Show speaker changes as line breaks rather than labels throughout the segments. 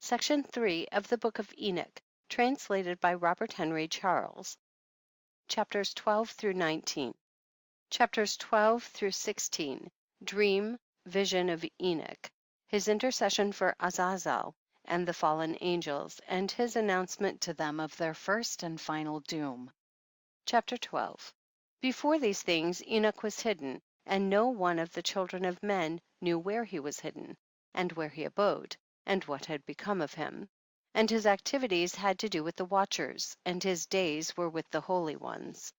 Section 3 of the Book of Enoch, translated by Robert Henry Charles. Chapters 12 through 19. Chapters 12 through 16. Dream, Vision of Enoch, his intercession for Azâzêl and the fallen angels, and his announcement to them of their first and final doom. Chapter 12. Before these things Enoch was hidden, and no one of the children of men knew where he was hidden, and where he abode, and what had become of him. And his activities had to do with the watchers, and his days were with the holy ones.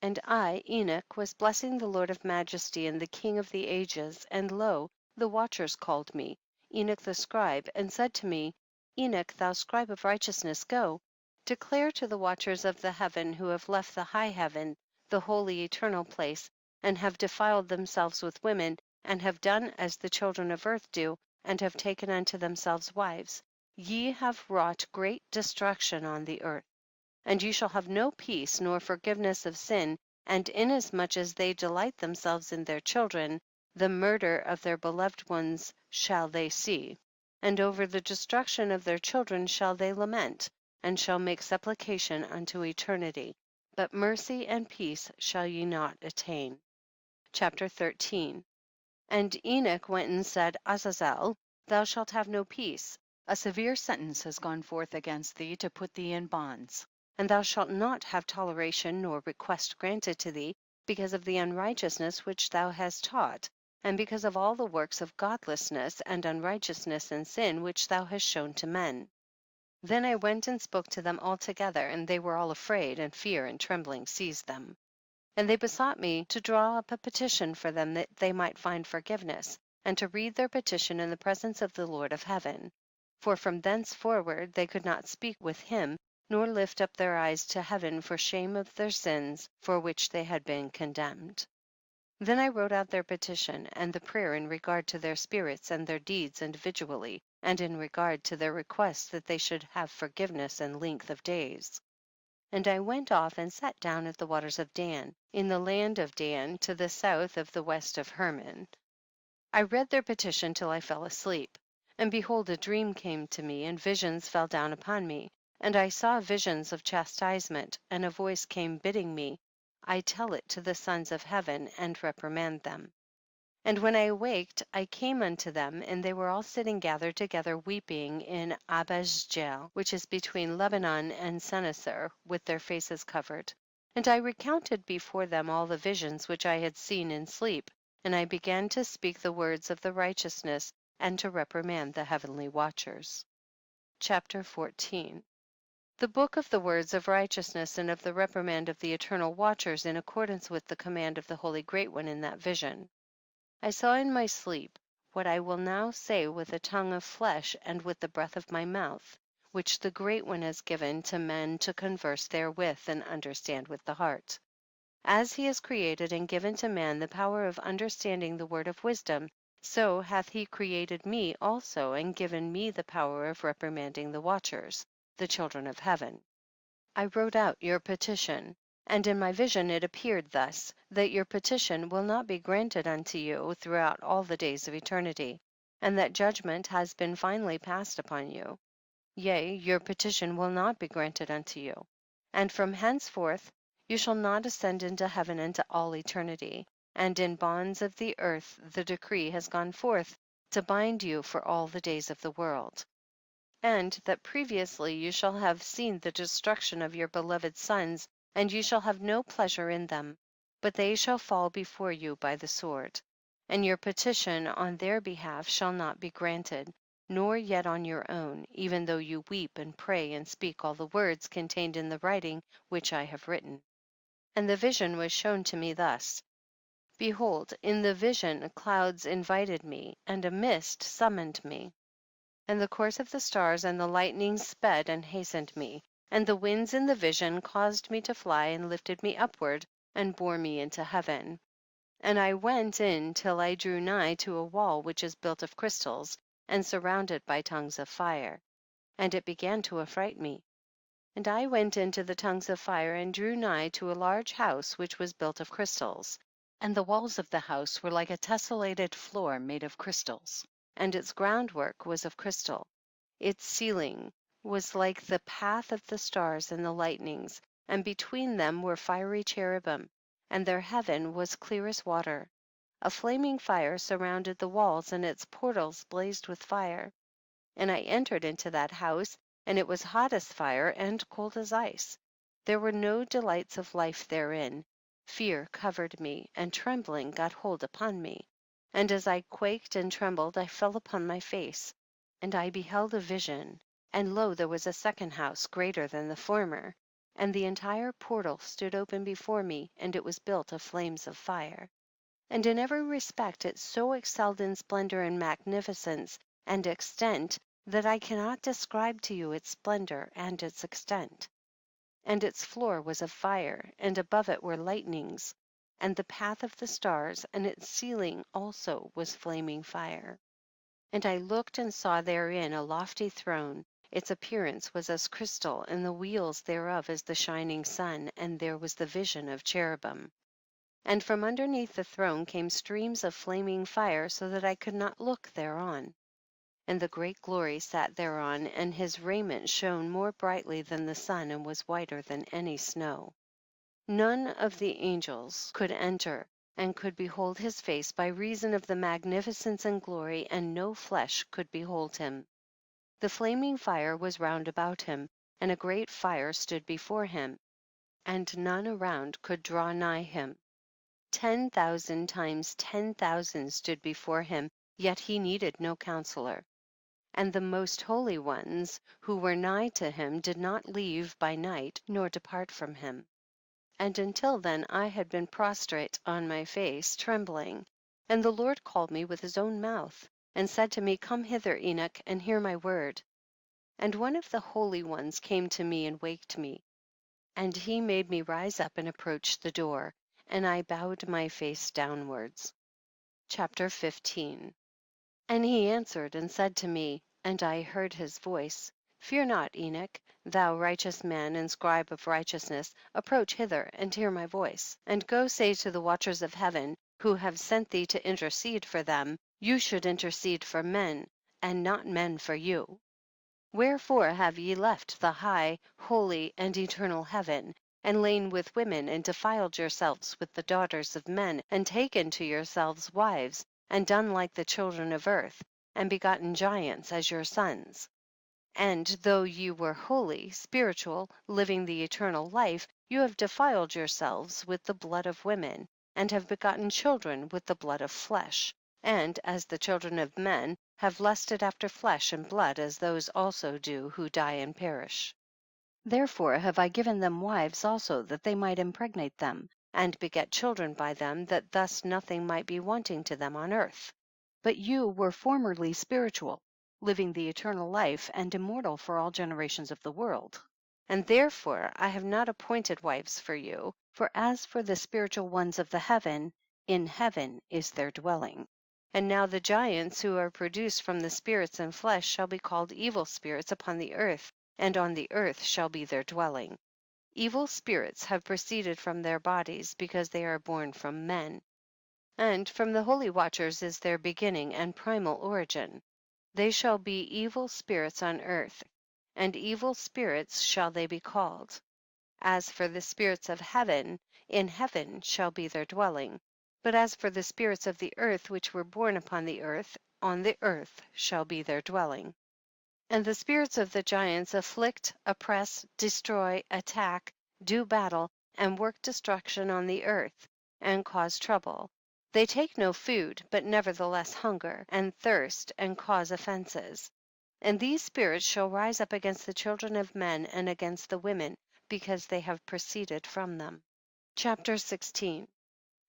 And I, Enoch, was blessing the Lord of majesty and the King of the ages, and lo, the watchers called me, Enoch the scribe, and said to me, Enoch, thou scribe of righteousness, go, declare to the watchers of the heaven who have left the high heaven, the holy eternal place, and have defiled themselves with women, and have done as the children of earth do, and have taken unto themselves wives, ye have wrought great destruction on the earth. And ye shall have no peace nor forgiveness of sin, and inasmuch as they delight themselves in their children, the murder of their beloved ones shall they see, and over the destruction of their children shall they lament, and shall make supplication unto eternity, but mercy and peace shall ye not attain. Chapter 13. And Enoch went and said, Azâzêl, thou shalt have no peace, a severe sentence has gone forth against thee to put thee in bonds. And thou shalt not have toleration nor request granted to thee, because of the unrighteousness which thou hast taught, and because of all the works of godlessness and unrighteousness and sin which thou hast shown to men. Then I went and spoke to them all together, and they were all afraid, and fear and trembling seized them. And they besought me to draw up a petition for them that they might find forgiveness, and to read their petition in the presence of the Lord of heaven. For from thenceforward they could not speak with him, nor lift up their eyes to heaven for shame of their sins for which they had been condemned. Then I wrote out their petition, and the prayer in regard to their spirits and their deeds individually, and in regard to their request that they should have forgiveness and length of days. And I went off and sat down at the waters of Dan, in the land of Dan, to the south of the west of Hermon. I read their petition till I fell asleep. And behold, a dream came to me, and visions fell down upon me. And I saw visions of chastisement, and a voice came bidding me, I tell it to the sons of heaven, and reprimand them. And when I awaked, I came unto them, and they were all sitting gathered together weeping in Azâzêl, which is between Lebanon and Sennacer, with their faces covered. And I recounted before them all the visions which I had seen in sleep, and I began to speak the words of the righteousness, and to reprimand the heavenly watchers. Chapter 14. The book of the words of righteousness and of the reprimand of the eternal watchers, in accordance with the command of the Holy Great One in that vision. I saw in my sleep what I will now say with a tongue of flesh and with the breath of my mouth, which the Great One has given to men to converse therewith and understand with the heart. As he has created and given to man the power of understanding the word of wisdom, so hath he created me also and given me the power of reprimanding the watchers, the children of heaven. I wrote out your petition, and in my vision it appeared thus, that your petition will not be granted unto you throughout all the days of eternity, and that judgment has been finally passed upon you. Yea, your petition will not be granted unto you. And from henceforth you shall not ascend into heaven unto all eternity, and in bonds of the earth the decree has gone forth to bind you for all the days of the world. And that previously you shall have seen the destruction of your beloved sons, and you shall have no pleasure in them, but they shall fall before you by the sword. And your petition on their behalf shall not be granted, nor yet on your own, even though you weep and pray and speak all the words contained in the writing which I have written. And the vision was shown to me thus. Behold, in the vision clouds invited me, and a mist summoned me. And the course of the stars and the lightning sped and hastened me, and the winds in the vision caused me to fly and lifted me upward and bore me into heaven. And I went in till I drew nigh to a wall which is built of crystals and surrounded by tongues of fire, and it began to affright me. And I went into the tongues of fire and drew nigh to a large house which was built of crystals, and the walls of the house were like a tessellated floor made of crystals, and its groundwork was of crystal. Its ceiling was like the path of the stars and the lightnings, and between them were fiery cherubim, and their heaven was clear as water. A flaming fire surrounded the walls, and its portals blazed with fire. And I entered into that house, and it was hot as fire and cold as ice. There were no delights of life therein. Fear covered me, and trembling got hold upon me. And as I quaked and trembled, I fell upon my face. And I beheld a vision, and lo, there was a second house greater than the former, and the entire portal stood open before me, and it was built of flames of fire. And in every respect it so excelled in splendor and magnificence and extent, that I cannot describe to you its splendor and its extent. And its floor was of fire, and above it were lightnings, and the path of the stars, and its ceiling also was flaming fire. And I looked and saw therein a lofty throne. Its appearance was as crystal, and the wheels thereof as the shining sun, and there was the vision of cherubim. And from underneath the throne came streams of flaming fire, so that I could not look thereon. And the great glory sat thereon, and his raiment shone more brightly than the sun, and was whiter than any snow. None of the angels could enter, and could behold his face by reason of the magnificence and glory, and no flesh could behold him. The flaming fire was round about him, and a great fire stood before him, and none around could draw nigh him. 10,000 times 10,000 stood before him, yet he needed no counselor. And the most holy ones who were nigh to him did not leave by night, nor depart from him. And until then I had been prostrate on my face, trembling. And the Lord called me with his own mouth, and said to me, Come hither, Enoch, and hear my word. And one of the holy ones came to me and waked me. And he made me rise up and approach the door, and I bowed my face downwards. Chapter 15. And he answered and said to me, and I heard his voice, Fear not, Enoch, thou righteous man and scribe of righteousness, approach hither and hear my voice. And go say to the watchers of heaven, who have sent thee to intercede for them, you should intercede for men, and not men for you. Wherefore have ye left the high, holy, and eternal heaven, and lain with women, and defiled yourselves with the daughters of men, and taken to yourselves wives, and done like the children of earth, and begotten giants as your sons? And though ye were holy, spiritual, living the eternal life, you have defiled yourselves with the blood of women, and have begotten children with the blood of flesh, and, as the children of men, have lusted after flesh and blood, as those also do who die and perish. Therefore have I given them wives also, that they might impregnate them, and beget children by them, that thus nothing might be wanting to them on earth. But you were formerly spiritual, living the eternal life, and immortal for all generations of the world. And therefore I have not appointed wives for you, for as for the spiritual ones of the heaven, in heaven is their dwelling. And now the giants who are produced from the spirits and flesh shall be called evil spirits upon the earth, and on the earth shall be their dwelling. Evil spirits have proceeded from their bodies, because they are born from men. And from the holy watchers is their beginning and primal origin. They shall be evil spirits on earth, and evil spirits shall they be called. As for the spirits of heaven, in heaven shall be their dwelling. But as for the spirits of the earth which were born upon the earth, on the earth shall be their dwelling. And the spirits of the giants afflict, oppress, destroy, attack, do battle, and work destruction on the earth, and cause trouble. They take no food, but nevertheless hunger, and thirst, and cause offenses. And these spirits shall rise up against the children of men and against the women, because they have proceeded from them. Chapter 16.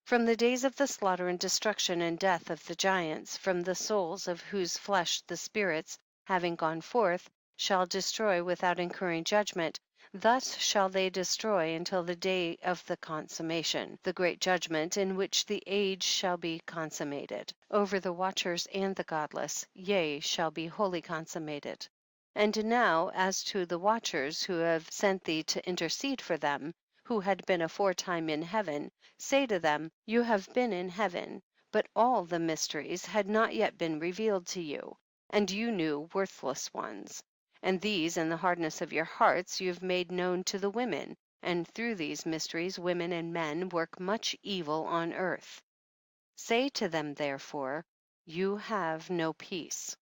From the days of the slaughter and destruction and death of the giants, from the souls of whose flesh the spirits, having gone forth, shall destroy without incurring judgment, thus shall they destroy until the day of the consummation, the great judgment, in which the age shall be consummated, over the watchers and the godless, yea, shall be wholly consummated. And now as to the watchers who have sent thee to intercede for them, who had been aforetime in heaven, say to them, you have been in heaven, but all the mysteries had not yet been revealed to you. and you knew worthless ones. And these in the hardness of your hearts you have made known to the women, and through these mysteries women and men work much evil on earth. Say to them therefore, you have no peace.